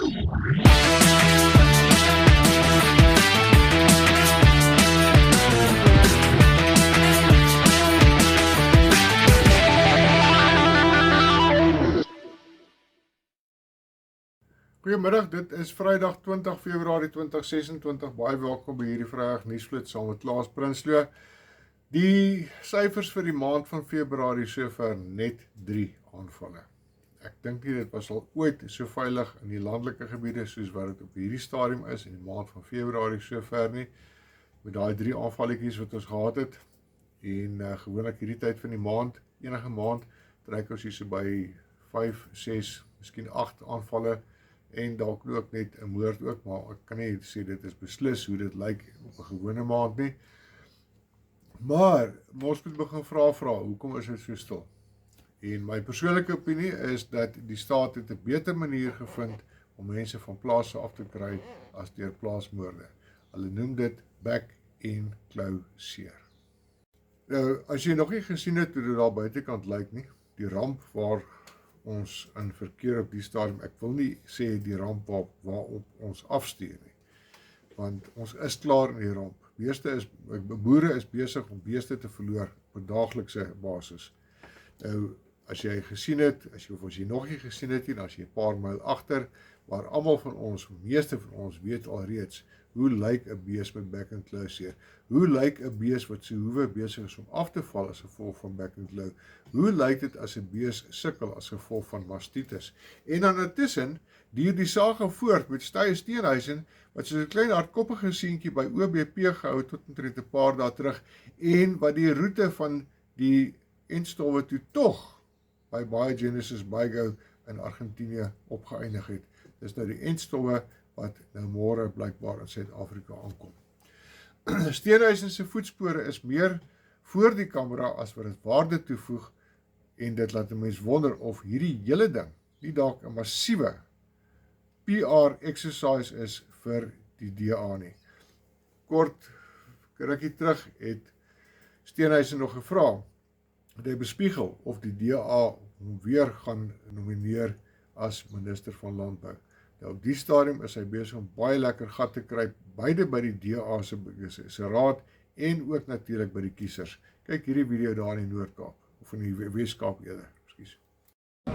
Goeiemiddag, dit is Vrydag 20 Februarie 2026. Baie welkom by hierdie Vrydag nuusvloed saam met Klaas Prinsloo. Die syfers vir die maand van Februarie sover net 3 aanvalle. Ek dink nie dit was al ooit so veilig in die landelike gebiede soos wat dit op hierdie stadium is in die maand van Februarie sover nie. Met daai 3 aanvalletjies wat ons gehad het en gewoonlik hierdie tyd van die maand, enige maand, trek ons hier so by 5, 6, miskien 8 aanvalle. En dalk ook net 'n moord ook, maar ek kan nie sê dit is beslis hoe dit lyk op 'n gewone maand nie. Maar ons moet begin vra, hoekom is dit so stil? En my persoonlike opinie is dat die staat het 'n beter manier gevind om mense van plase af te kry as deur plaasmoorde. Hulle noem dit back en klou seer. Nou, as jy nog nie gesien het hoe dit daar buitekant lyk nie, die ramp waar ons in verkeer op die stadium, ek wil nie sê die ramp waarop ons afstuur nie, want ons is klaar in die ramp. Boere is besig om beeste te verloor op 'n daaglikse basis. Nou, as jy gesien het, as jy nog nie gesien het nie, dan as jy 'n paar myl agter, waar almal van ons, meeste van ons weet alreeds, hoe lyk 'n bees met back and claw seer? Hoe lyk 'n bees wat se hoewe besig is om af te val as gevolg van back and claw? Hoe lyk dit as 'n bees sukkel as gevolg van mastitis? En dan intussen, duur die sage voort met Stye Steenhuisen, wat soos 'n klein hardkoppige seentjie by OBP gehou tot omtrent 'n paar dae terug, en wat die roete van die enstowwe toe tog by Biogenesis Baigo in Argentinië opgeëindig het. Dis nou die enstowwe wat nou môre blykbaar in Suid-Afrika aankom. Steenhuisen se voetspore is meer voor die kamera as wat dit waarde toevoeg, en dit laat 'n mens wonder of hierdie hele ding nie dalk 'n massiewe PR exercise is vir die DA nie. Kort rukkie terug het Steenhuisen nog gevra, het hy bespiegel of die DA hom weer gaan nomineer as minister van Landbou. Nou, op die stadium is hy besig om baie lekker gat te kry, beide by die DA se raad en ook natuurlik by die kiesers. Kyk hierdie video daar in die Noord-Kaap, of in die Wes-Kaap eerder, ekskuus.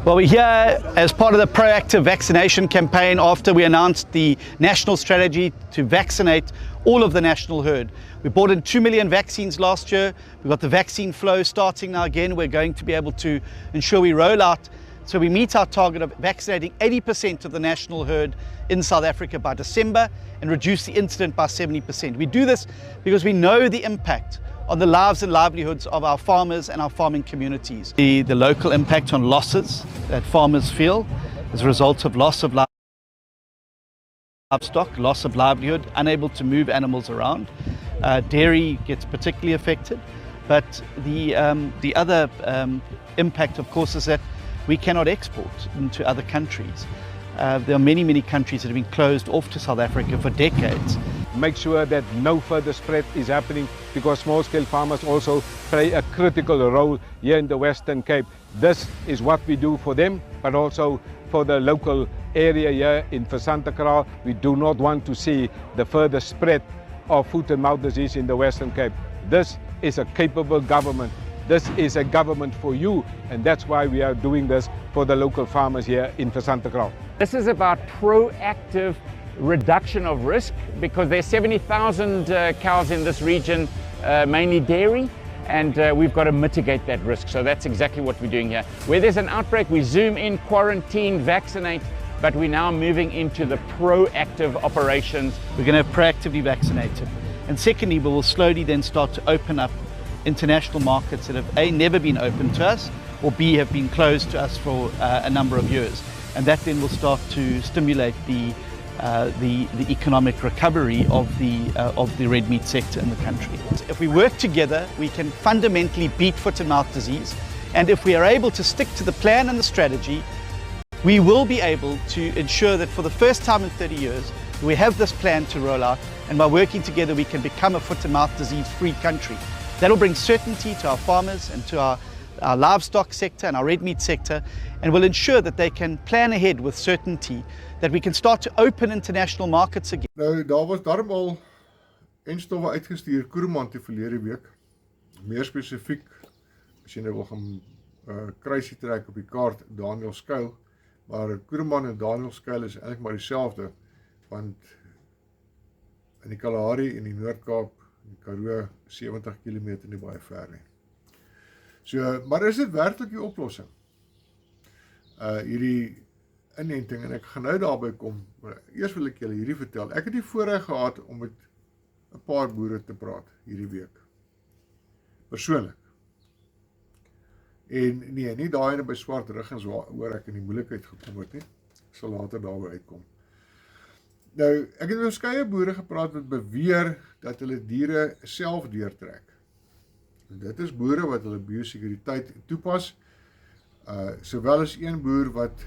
Well, we're here as part of the proactive vaccination campaign after we announced the national strategy to vaccinate all of the national herd. We brought in 2 million vaccines last year. We've got the vaccine flow starting now again. We're going to be able to ensure we roll out so we meet our target of vaccinating 80% of the national herd in South Africa by December and reduce the incident by 70%. We do this because we know the impact on the lives and livelihoods of our farmers and our farming communities. The local impact on losses that farmers feel as a result of loss of livestock, loss of livelihood, unable to move animals around. Dairy gets particularly affected, but the other impact, of course, is that we cannot export into other countries. There are many countries that have been closed off to South Africa for decades. Make sure that no further spread is happening, because small-scale farmers also play a critical role here in the Western Cape. This is what we do for them, but also for the local area here in Versanta. We do not want to see the further spread of foot and mouth disease in the Western Cape. This is a capable government. This is a government for you, and that's why we are doing this for the local farmers here in Versanta. This is about proactive reduction of risk, because there's 70,000 cows in this region, mainly dairy, and we've got to mitigate that risk. So that's exactly what we're doing here. Where there's an outbreak, we zoom in, quarantine, vaccinate, but we're now moving into the proactive operations. We're going to proactively vaccinate it. And secondly, we will slowly then start to open up international markets that have A, never been open to us, or B, have been closed to us for a number of years. And that then will start to stimulate the economic recovery of the red meat sector in the country. If we work together, we can fundamentally beat foot and mouth disease. And if we are able to stick to the plan and the strategy, we will be able to ensure that for the first time in 30 years, we have this plan to roll out, and by working together, we can become a foot and mouth disease-free country. That'll bring certainty to our farmers and to our our livestock sector and our red meat sector, and will ensure that they can plan ahead with certainty, that we can start to open international markets again. Nou, daar was daarom al enstowwe uitgestuur Koerman te verlede week. Meer spesifiek, as jy nou wil gaan kruisie trek op die kaart, Daniel Skuil, maar Koerman en Daniel Skuil is eintlik maar dieselfde, want in die Kalahari en die Noord-Kaap, die Karoo, 70 km nie baie ver nie. So, maar is dit werklik die oplossing? Hierdie inenting, en ek gaan nou daarby kom, maar eers wil ek julle hierdie vertel. Ek het die voorreg gehad om met 'n paar boere te praat hierdie week. Persoonlik. En nee, nie daai ene by Swart Riggens waar ek in die moeilikheid gekom het nie. Ek sal later daarby uitkom. Nou, ek het met verskeie boere gepraat wat beweer dat hulle diere self deurtrek. En dit is boere wat hulle biosekuriteit toepas, sowel as een boer wat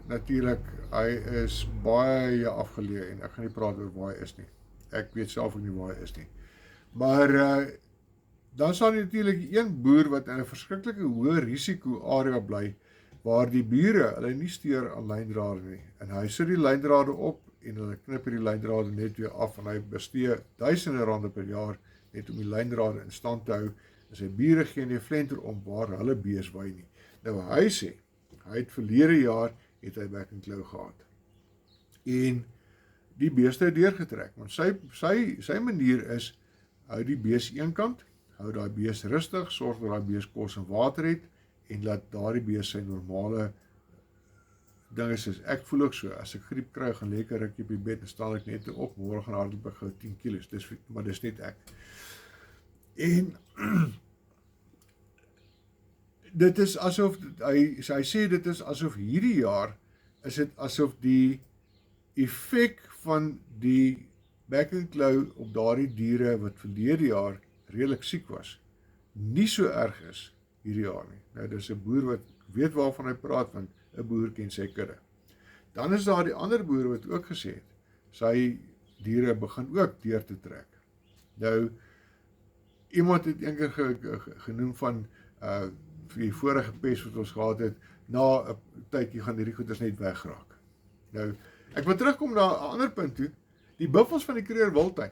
natuurlik, hy is baie afgeleë en ek gaan nie praat oor waar hy is nie. Ek weet self ook nie waar hy is nie. Maar dan sal natuurlik een boer wat in 'n verskriklike hoë risiko area bly, waar die bure hulle nie steur aan lyndrade nie. En hy sit die lyndrade op en hulle knip die lyndrade net weer af en hy bestee duisende rande per jaar net om die lyndrade in stand te hou. En sy bure gee nie 'n flenter om waar hulle bees wy nie. Nou hy sê, hy het verlede jaar het hy back and claw gehad. En die beeste het deurgetrek, want sy manier is, hou die bees eenkant, hou daai bees rustig, sorg dat daai bees kos en water het, en laat daardie bees sy normale ding is, ek voel ook so, as ek griep kry, gaan lekker rukkie op die bed, en staan ek net op, môre gaan hardloop ek gou 10 kilos, maar dis net ek. En dit is asof, hy sê dit is asof hierdie jaar, is dit asof die effek van die back and claw op daardie diere wat verlede jaar redelik siek was, nie so erg is hierdie jaar nie. Nou, dis 'n boer wat weet waarvan hy praat, want 'n boer ken sy kudde. Dan is daar die ander boere wat ook gesê het, sy diere begin ook deur te trek. Nou, iemand het eendag genoem van die vorige pes wat ons gehad het, na 'n tydjie gaan hierdie goeders net wegraak. Nou, ek wil terugkom na 'n ander punt toe, die buffels van die Kruger Wildtuin,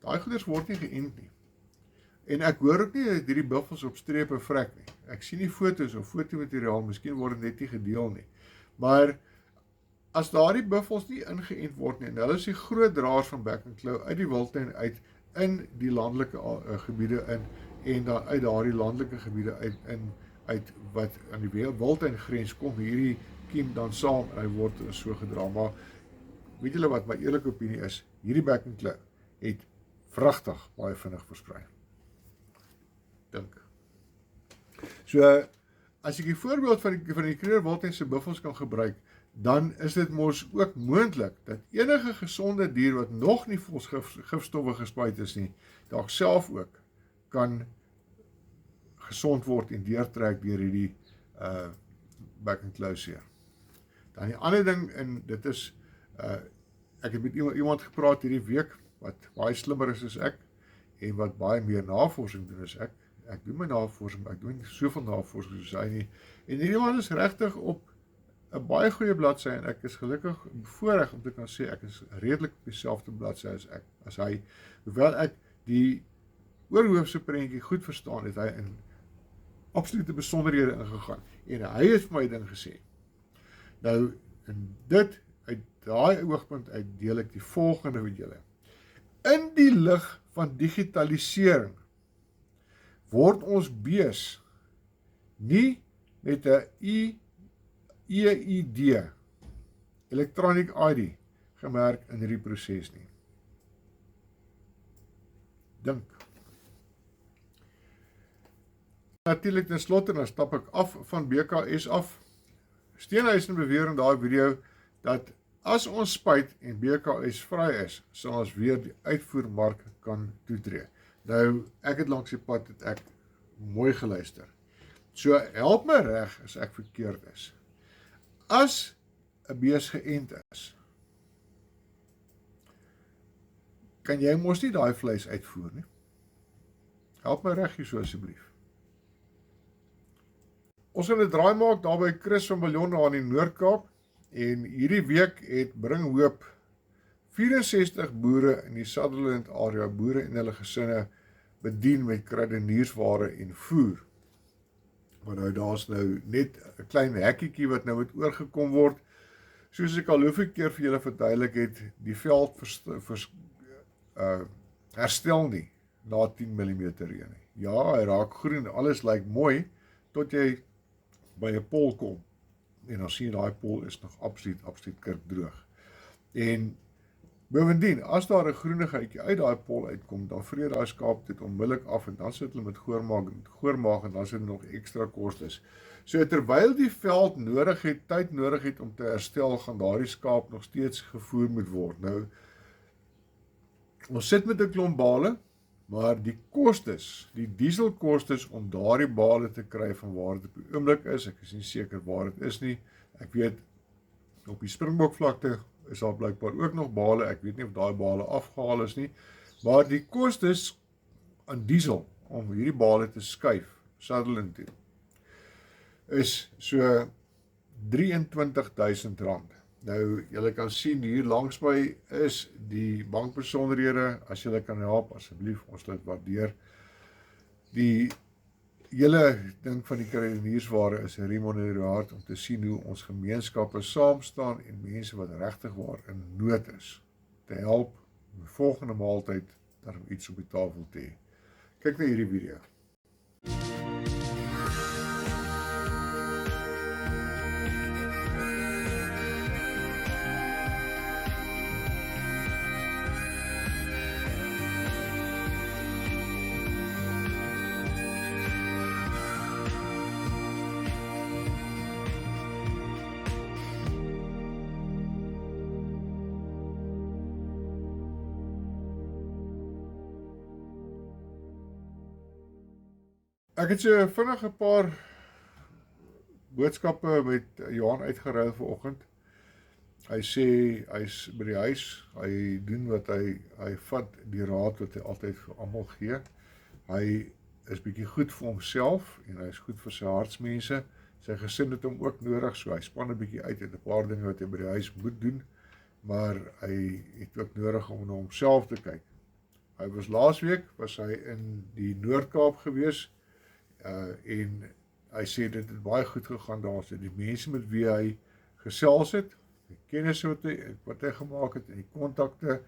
daai goeders word nie geënt nie. En ek hoor ook nie dat hierdie buffels op strepe vrek nie. Ek sien nie foto's of fotomateriaal, miskien word dit net nie gedeel nie. Maar as daardie buffels nie ingeënt word nie, en hulle is die groot draers van back and claw uit die wildtuin uit, in die landelike gebiede in, en dan uit daardie landelike gebiede uit wat aan die wildtuin grens kom, hierdie kiem dan saam en hy word so gedra. Maar weet julle wat my eerlike opinie is, hierdie back and claw het vragtig baie vinnig versprei. Dink. So, as ek die voorbeeld van die Kruger Wildtuin se buffels kan gebruik, dan is dit mos ook moontlik dat enige gesonde dier wat nog nie vol gifstowwe gespuit is nie, dalk self ook kan gesond word en deurtrek deur hierdie back and claw seer. Dan die ander ding, en dit is, ek het met iemand gepraat hierdie week, wat baie slimmer is as ek, en wat baie meer navorsing doen as ek. Ek doen my navorsing, maar ek doen nie soveel navorsing soos hy nie. En hierdie man is regtig op 'n baie goeie bladsy, en ek is gelukkig bevoorreg om te kan sê, ek is redelik op dieselfde bladsy as hy, hoewel ek die oorhoofse prentjie goed verstaan, het hy in absolute besonderhede ingegaan, en hy het vir my ding gesê. Nou, en dit, uit daai oogpunt uit deel ek die volgende met julle. In die lig van digitalisering, word ons bees nie met 'n EID, Electronic ID, gemerk in hierdie proses nie. Dink. Natuurlik ten slotte, dan stap ek af van BKS af. Steenhuisen beweer in daai video, dat as ons spuit en BKS vry is, sal ons weer die uitvoermark kan toetree. Nou, ek het langs die pad, het ek mooi geluister. So, help my reg as ek verkeerd is. As 'n bees geënt is, kan jy mos nie daai vleis uitvoer nie. Help my reg hier so asseblief. Ons gaan 'n draai maak daar by Chris van Billjon daar in die Noord-Kaap en hierdie week het Bring Hoop 64 boere in die Sutherland area, boere en hulle gesinne bedien met kruideniersware en voer. Maar nou daar's nou net 'n klein hekkietjie wat nou moet oorgekom word. Soos ek al hoeveel keer vir julle verduidelik het, die veld herstel nie na 10 mm reën nie. Ja, hy raak groen, alles lyk mooi tot jy by 'n pol kom en dan sien jy daai pol is nog absoluut kurkdroog. En bovendien, as daar 'n groenigheidjie uit daai pol uitkom, dan vreet daai skaap dit onmiddellik af en dan sit hulle met goormaag en dan sit nog ekstra kostes. So terwyl die veld tyd nodig het om te herstel, gaan daardie skaap nog steeds gevoer moet word. Nou, ons sit met 'n klomp bale, maar die kostes, die dieselkostes om daardie bale te kry van waar dit op die oomblik is, ek is nie seker waar dit is nie. Ek weet op die Springbokvlakte is daar blykbaar ook nog bale, ek weet nie of daai bale afgehaal is nie, maar die kostes aan diesel om hierdie bale te skuif Sutherland toe is so R23,000. Nou, julle kan sien hier langs my is die bankbesonderhede, as julle kan help, asseblief, ons dit waardeer. Die hele ding van die kruideniersware is 'n riem onder die hart om te sien hoe ons gemeenskappe saam staan en mense wat regtig waar in nood is, te help om die volgende maaltyd daarom iets op die tafel te hê. Kyk na hierdie video. Ek het so vinnig 'n paar boodskappe met Johan uitgeruil vanoggend. Hy sê hy's by die huis, hy doen wat hy vat die raad wat hy altyd vir almal gee. Hy is bietjie goed vir homself en hy is goed vir sy hartsmense. Sy gesin het hom ook nodig, so hy span 'n bietjie uit en 'n paar dinge wat hy by die huis moet doen, maar hy het ook nodig om na homself te kyk. Hy was laasweek in die Noord-Kaap gewees. En hy sê dit het baie goed gegaan daar, so die mense met wie hy gesels het, die kennis wat hy gemaak het, en die kontakte,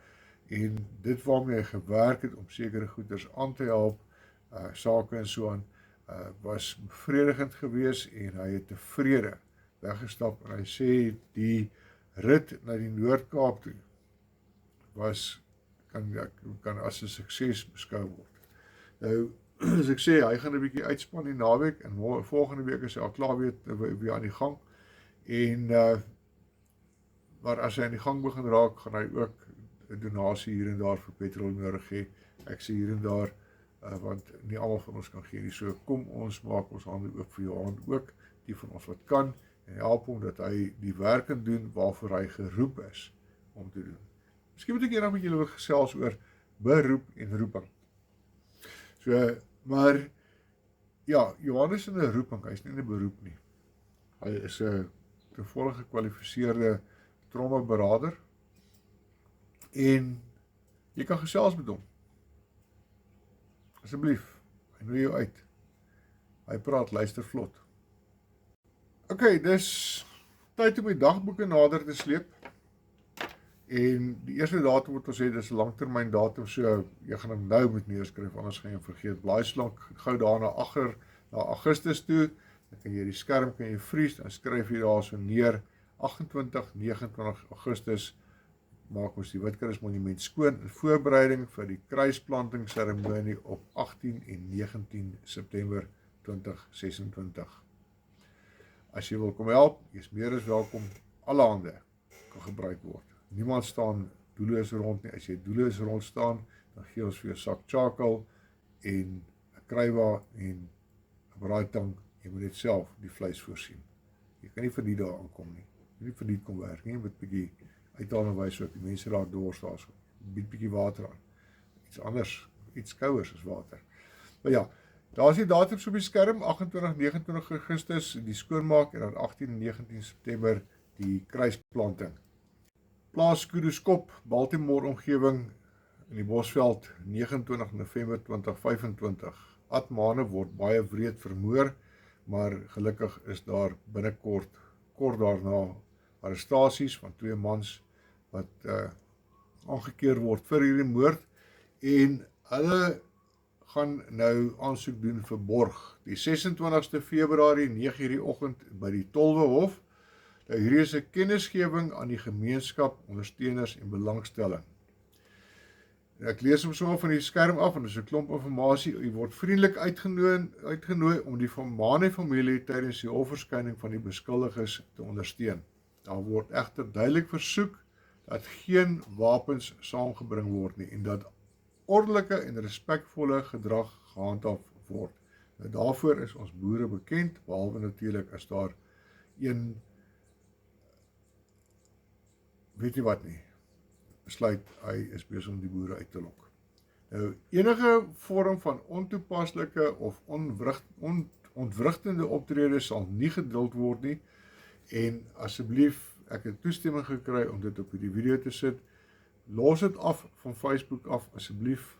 en dit waarmee hy gewerk het om sekere goeders aan te help, sake en so aan, was bevredigend gewees, en hy het tevrede weggestap, en hy sê die rit na die Noord-Kaap toe, kan as 'n sukses beskou word. Nou, as ek sê, hy gaan 'n bietjie uitspan die naweek en volgende week is hy al klaar weer aan die gang. En maar as hy aan die gang begin raak, gaan hy ook 'n donasie hier en daar vir petrol nodig hê. Ek sê hier en daar, want nie almal van ons kan gee nie. So kom ons maak ons hande oop vir Johan ook, die van ons wat kan, en help hom dat hy die werk kan doen waarvoor hy geroep is om te doen. Miskien moet ek eendag met julle gesels oor beroep en roeping. So, maar ja, Johan is in 'n roeping, hy is nie in 'n beroep nie. Hy is 'n te volle gekwalifiseerde trommelberader en jy kan gesels met hom. Asseblief, hy nooi jou uit. Hy praat, luister vlot. OK, dis tyd om die dagboeke nader te sleep. En die eerste datum wat ons sê, dis 'n langtermyn datum, so jy gaan hom nou moet neerskryf, anders gaan jy hom vergeet. Blaai slank gou daar na Augustus toe, dan kan jy die skerm vries, dan skryf jy daar so neer, 28, 29 Augustus, maak ons die Witkersmonument skoon, in voorbereiding vir die kruisplantingsseremonie op 18 en 19 September 2026. As jy wil kom help, jy is meer as welkom, alle hande kan gebruik word. Niemand staan doelloos rond nie. As jy doelloos rond staan, dan gee ons vir jou sak charcoal en 'n kruiwa en 'n braaitang. Jy moet net self die vleis voorsien. Jy kan nie vir die daar aankom nie. Jy moet nie vir die kom werk nie. Jy moet 'n bietjie uithaal en wys ook. Die mense raak dors daar so. Bied bietjie water aan. Iets anders, iets kouers as water. Maar ja, Daar is die datums op die skerm, 28, 29 Augustus die skoonmaak en dan 18 en 19 September die kruisplanting. Plaas Kuduskop, Baltimore omgewing in die Bosveld, 29 November 2025. Atmane word baie wreed vermoor, maar gelukkig is daar binnekort kort daarna arrestasies van 2 mans wat aangekeer word vir hierdie moord en hulle gaan nou aansoek doen vir borg. Die 26ste Februarie 9:00 die oggend by die Tolwehof. Nou hierdie is 'n kennisgewing aan die gemeenskap, ondersteuners en belangstelling. Ek lees hom sommer van die skerm af en dis 'n klomp inligting. U word vriendelik uitgenooi om die Mane familie tydens die hofverskyning van die beskuldiges te ondersteun. Daar word egter duidelik versoek dat geen wapens saamgebring word nie en dat ordelike en respekvolle gedrag gehandhaaf word. Nou daarvoor is ons boere bekend, behalwe natuurlik as daar een weet nie wat nie, besluit hy is besig om die boere uit te lok. Nou enige vorm van ontoepaslike of ontwrigtende optredes sal nie geduld word nie en asseblief, ek het toestemming gekry om dit op die video te sit. Los dit af van Facebook af, asseblief.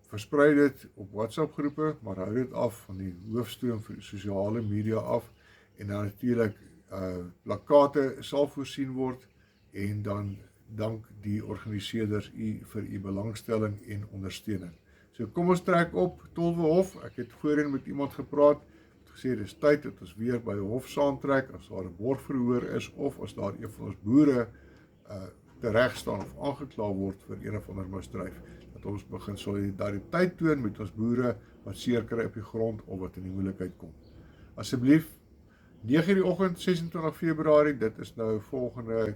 Versprei dit op WhatsApp groepe, maar hou dit af van die hoofstroom vir die sosiale media af. En dan natuurlik plakate sal voorsien word en dan dank die organiseerders vir u belangstelling en ondersteuning. So kom ons trek op Tolwehof. Ek het voorheen met iemand gepraat, het gesê dis tyd dat ons weer by 'n hof saamtrek as daar 'n borgverhoor is of as daar een van ons boere tereg staan of aangekla word vir een of ander misdryf, dat ons begin solidariteit toon met ons boere wat seer kry op die grond of wat in die moeilikheid kom. Asseblief 9:00 die oggend 26 Februarie, dit is nou volgende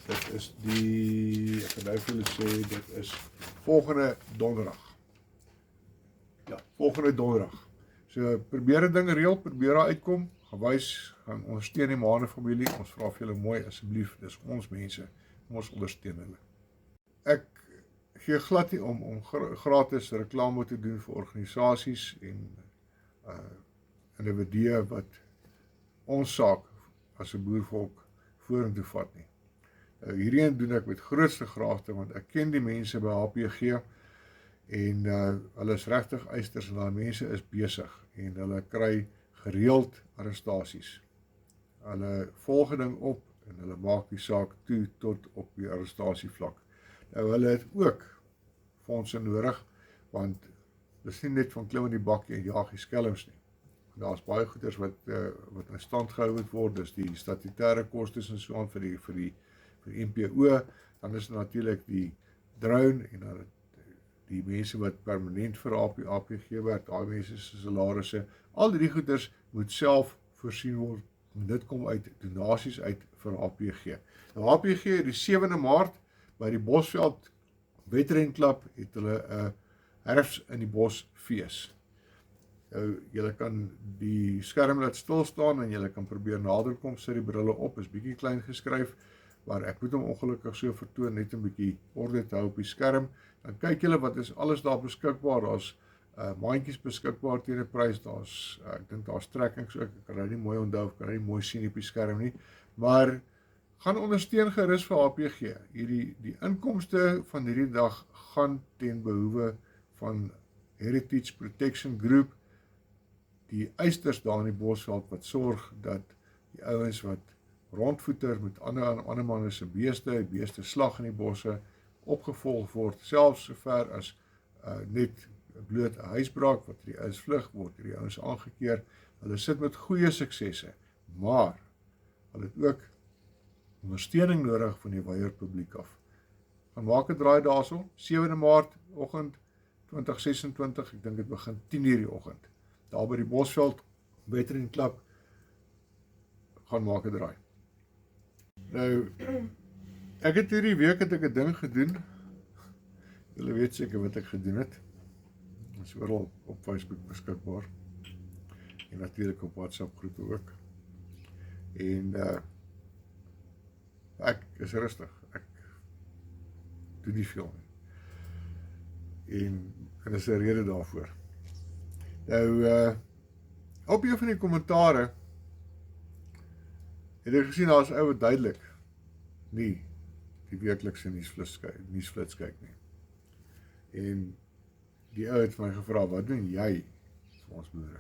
dit is die ek kan nou vir julle sê dit is volgende donderdag. Ja, volgende donderdag. So probeer 'n ding reël, probeer daar uitkom. Gewys, gaan ondersteun die Mane familie, ons vra vir julle mooi asseblief, dis ons mense, ons ondersteun hulle. Ek gee glad nie om gratis reklame te doen vir organisasies en individue wat ons saak as 'n boervolk vorentoe vat nie. Hierheen doen ek met grootste graagte, want ek ken die mense by HPG en hulle is regtig eisters en daai mense is besig en hulle kry gereeld arrestasies. Hulle volg ding op en hulle maak die saak toe tot op die arrestasievlak. Nou hulle het ook fondse nodig, want dit is nie net van klim in die bakkie en jaag die skelms nie. Daar is baie goeders wat in stand gehou moet word, dis die statutêre kostes en so aan vir die NPO, dan is natuurlik die drone en dan die mense wat permanent vir APG werk, daai mense se salarisse, al die goeders moet self voorsien word, en dit kom uit donasies uit vir APG. Nou APG die 7de Maart by die Bosveld Wetrenklub het hulle 'n herfs in die bos fees. Julle kan die skerm laat stil staan en julle kan probeer nader kom, sit die brille op, is bietjie klein geskryf, maar ek moet hom ongelukkig so vertoon, net 'n bietjie orde te hou op die skerm. Dan kyk julle wat is alles daar beskikbaar, daar's maandjies beskikbaar teen 'n prys, daar's ek dink daar's trekkings ook, ek kan nou nie mooi onthou, ek kan nie mooi sien op die skerm nie, maar gaan ondersteun gerus vir HPG. Die inkomste van hierdie dag gaan ten behoewe van Heritage Protection Group, die eisters daar in die Bosveld wat sorg dat die ouens wat rondvoeter met ander manne se beeste slag in die bosse opgevolg word, selfs sover as net bloot 'n huisbraak wat die ouens vlug word, die ouens aangekeer. Hulle sit met goeie suksesse, maar hulle het ook ondersteuning nodig van die wyeer publiek af. Gaan maak 'n draai daarso, 7de Maart oggend 2026, ek dink dit begin 10:00 die oggend. Daar by die Bosveld Wetrenklub, gaan maak 'n draai. Nou, ek het hierdie week 'n ding gedoen. Julle weet seker wat ek gedoen het. Dit is oral op Facebook beskikbaar. En natuurlik op WhatsApp groepe ook. En ek is rustig. Ek doen nie veel nie. En is 'n rede daarvoor. Nou, op een van die kommentare het ek gesien, daar is ou wat duidelik nie die weeklikse nuusflits kyk nie. En die ou het vir my gevra, wat doen jy vir ons boere?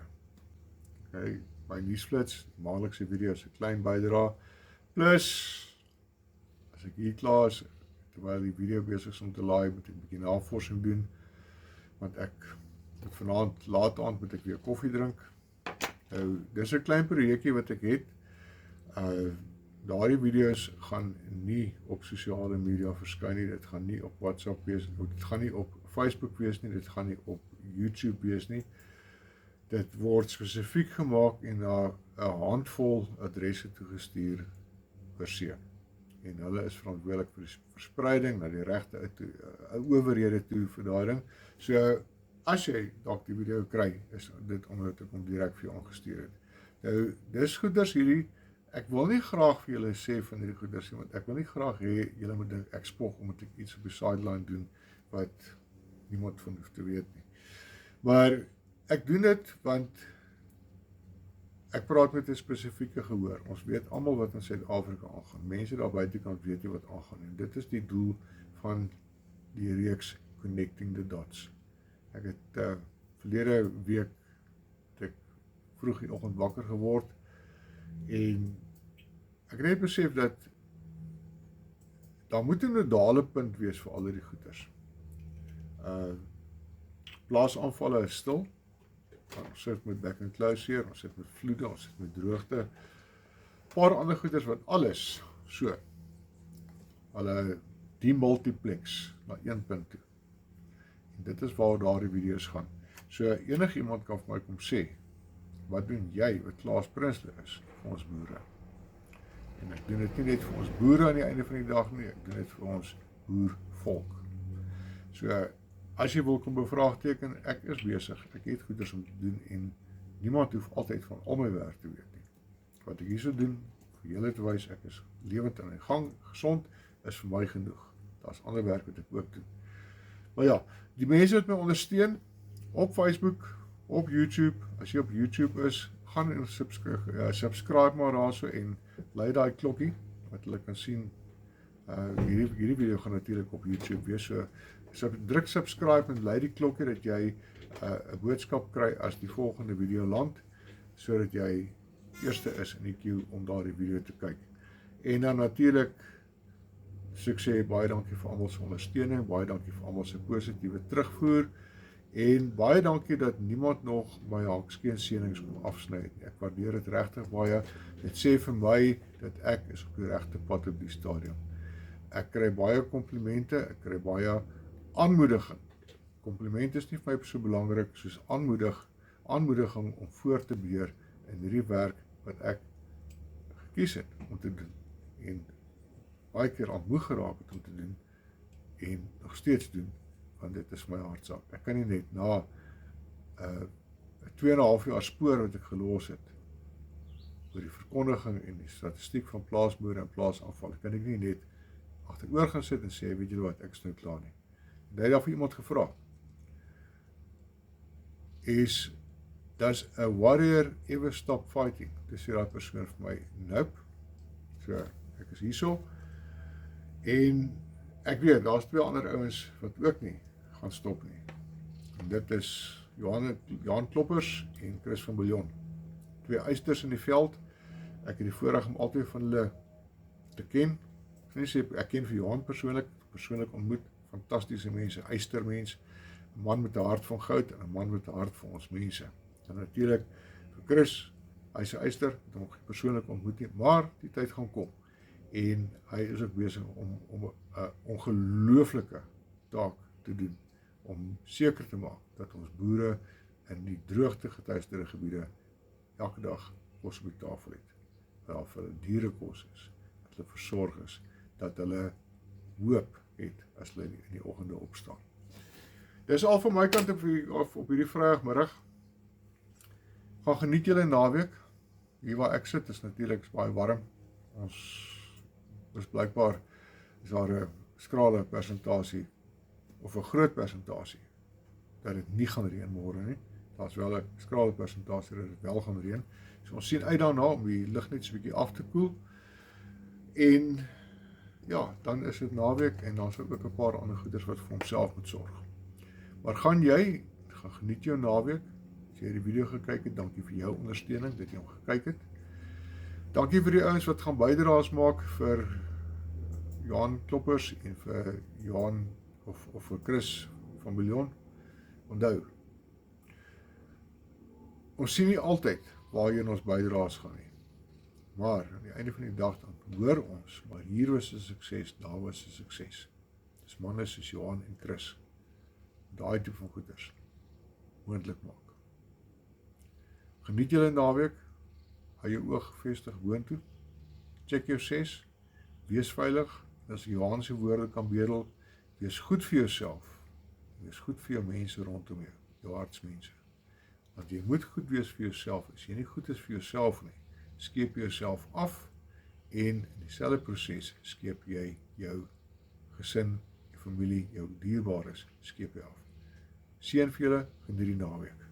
Okay, my nuusflits, maandelikse video's, 'n klein bydra, plus, as ek hier klaar is, terwyl die video besig is om te laai, moet ek 'n bietjie navorsing doen, want ek vanaand laat aand moet ek weer koffie drink. Nou, dis 'n klein projekkie wat ek het. Daardie video's gaan nie op sosiale media verskyn nie, dit gaan nie op WhatsApp wees, dit gaan nie op Facebook wees nie, dit gaan nie op YouTube wees nie. Dit word spesifiek gemaak en na 'n handvol adresse toegestuur per se. En hulle is verantwoordelik vir die verspreiding na die regte owerhede toe vir daai ding. So, as jy dalk die video kry, is dit omdat ek hom direk vir jou aangestuur het. Nou, dis goeders hierdie, ek wil nie graag vir julle sê van hierdie goeders, want ek wil nie graag hê julle moet dink ek spog omdat ek iets op die sideline doen wat niemand van hoef te weet nie. Maar ek doen dit want ek praat met 'n spesifieke gehoor. Ons weet almal wat in Suid-Afrika aangaan. Mense daar buitekant weet nie wat aangaan nie. Dit is die doel van die reeks Connecting the Dots. Ek het verlede week het ek vroeg die oggend wakker geword en ek het net besef dat daar moet 'n nodale punt wees vir al hierdie goeders. Plaasaanvalle is stil. Ons sit met back and close hier, ons sit met vloede, ons sit met droogte. Paar ander goeders wat alles so. Hulle demultiplex na een punt toe. En dit is waar daardie video's gaan. So enigiemand kan vir my kom sê, wat doen jy wat Klaas Prinsloo is vir ons boere? En ek doen dit nie net vir ons boere aan die einde van die dag nie, ek doen dit vir ons boervolk. So, as jy wil kom bevraagteken, ek is besig, ek het goeders om te doen en niemand hoef altyd van al my werk te weet nie. Wat ek hier so doen, vir julle te wys, ek is lewend in gang, gesond, is vir my genoeg. Daar is ander werk wat ek ook doen. Maar ja, die mense wat my ondersteun, op Facebook, op YouTube, as jy op YouTube is, gaan en subscribe maar daar so en lei daai klokkie, wat hulle kan sien. Hierdie video gaan natuurlik op YouTube wees, so druk subscribe en lei die klokkie dat jy 'n boodskap kry as die volgende video land, sodat jy eerste is in die queue om daardie video te kyk. En dan natuurlik, soos ek sê, baie dankie vir almal se ondersteuning, baie dankie vir almal se positiewe terugvoer, en baie dankie dat niemand nog my hakskeensenings kom afsny het nie. Ek waardeer dit regtig baie. Dit sê vir my dat ek is op die regte pad op die stadium. Ek kry baie komplimente, ek kry baie aanmoediging. Komplimente is nie vir my so belangrik soos aanmoediging om voort te beheer in hierdie werk wat ek gekies het om te doen. En baie keer ontmoeg geraak het om te doen en nog steeds doen, want dit is my hartsaak. Ek kan nie net na 2,5 jaar spoor wat ek gelos het oor die verkondiging en die statistiek van plaasboere en plaasaanval, kan ek nie net agteroor gaan sit en sê, weet julle wat, ek is nou klaar nie. En hy het vir iemand gevra, does a warrior ever stop fighting? Dis hier die persoon vir my, nope. So, ek is hierso, en ek weet, daar is 2 ander ouens wat ook nie gaan stop nie. En dit is Johan Kloppers en Chris van Biljon. 2 eisters in die veld. Ek het die voorreg om altyd van hulle te ken. Ek ken vir Johan persoonlik ontmoet, fantastiese mense, eistermens, 'n man met 'n hart van goud en 'n man met 'n hart vir ons mense. En natuurlik vir Chris, hy's 'n eister, het hom persoonlik ontmoet nie, maar die tyd gaan kom. En hy is ook besig om 'n ongelooflike taak te doen, om seker te maak dat ons boere in die droogte geteisterde gebiede elke dag kos op die tafel het, dat daar vir hulle dierekos is, dat hulle versorg is, dat hulle hoop het as hulle in die oggende opstaan. Dis al van my kant op hierdie Vrydagmiddag. Gaan geniet julle naweek. Hier waar ek sit is natuurlik baie warm. Ons is blykbaar, is daar 'n skrale persentasie of 'n groot persentasie dat dit nie gaan reën môre nie. Daar's wel 'n skrale persentasie dat dit wel gaan reën. So ons sien uit daarna om die lug net so 'n bietjie af te koel. En ja, dan is dit naweek en dan is ook 'n paar ander goeders wat vir homself moet sorg. Maar gaan geniet jou naweek. As jy die video gekyk het, dankie vir jou ondersteuning dat jy hom gekyk het. Dankie vir die ouens wat gaan bydraes maak vir Johan Kloppers en vir Johan of vir Chris van Billion. Onthou, ons sien nie altyd waarheen ons bydraes gaan nie. Maar aan die einde van die dag dan hoor ons, maar hier was 'n sukses, daar was 'n sukses. Dis manne soos Johan en Chris. Daai tipe van goeders moontlik maak. Geniet julle naweek. Hou jou oog gefestig boontoe. Check jou 6. Wees veilig. As Johan se woorde kan bedel, wees goed vir jouself. Wees goed vir jou mense rondom jou, jou hartsmense. Want jy moet goed wees vir jouself. As jy nie goed is vir jouself nie, skeep jy jouself af en in dieselfde proses skeep jy jou gesin, jou familie, jou dierbares, skeep jy af. Seën vir julle, geniet die naweek.